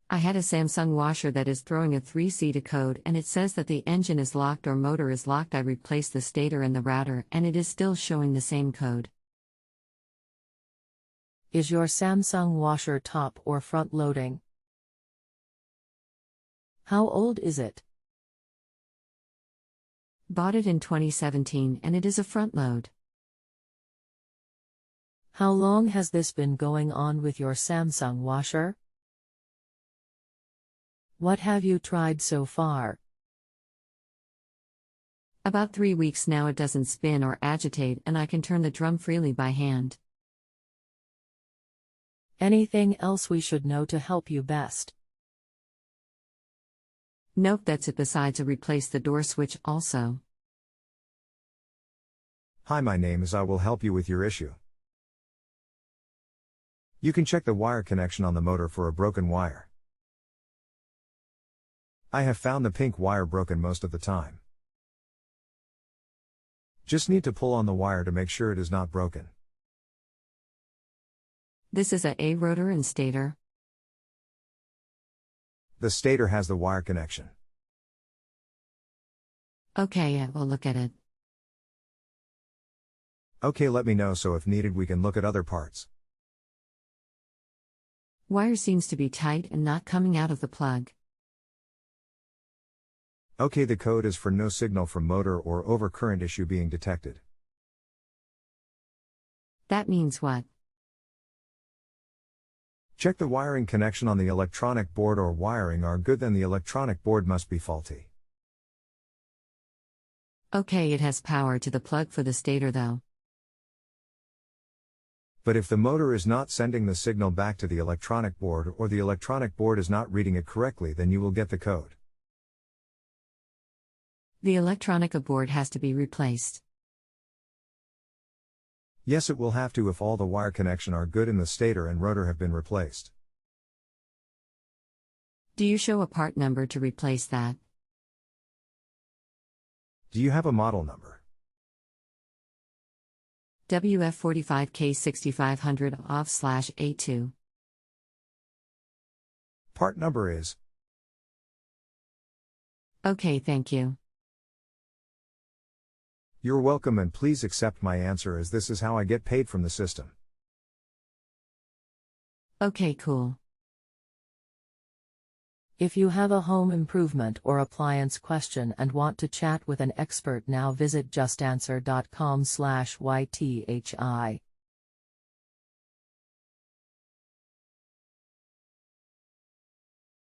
I had a Samsung washer that is throwing a 3C to code and it says that the engine is locked or motor is locked. I replaced the stator and the router and it is still showing the same code. Is your Samsung washer top or front loading? How old is it? Bought it in 2017 and it is a front load. How long has this been going on with your Samsung washer? What have you tried so far? About 3 weeks now. It doesn't spin or agitate and I can turn the drum freely by hand. Anything else we should know to help you best? Nope, that's it. Besides, I replaced the door switch also. Hi, my name is I will help you with your issue. You can check the wire connection on the motor for a broken wire. I have found the pink wire broken most of the time. Just need to pull on the wire to make sure it is not broken. This is a rotor and stator. The stator has the wire connection. Okay, I will look at it. Okay, let me know so if needed we can look at other parts. Wire seems to be tight and not coming out of the plug. Okay, the code is for no signal from motor or overcurrent issue being detected. That means what? Check the wiring connection on the electronic board or wiring are good, then the electronic board must be faulty. Okay, it has power to the plug for the stator though. But if the motor is not sending the signal back to the electronic board or the electronic board is not reading it correctly, then you will get the code. The electronic board has to be replaced. Yes, it will have to if all the wire connection are good and the stator and rotor have been replaced. Do you show a part number to replace that? Do you have a model number? WF45K6500 off/A2. Part number is. Okay, thank you. You're welcome, and please accept my answer as this is how I get paid from the system. Okay, cool. If you have a home improvement or appliance question and want to chat with an expert now, visit justanswer.com/YTHI.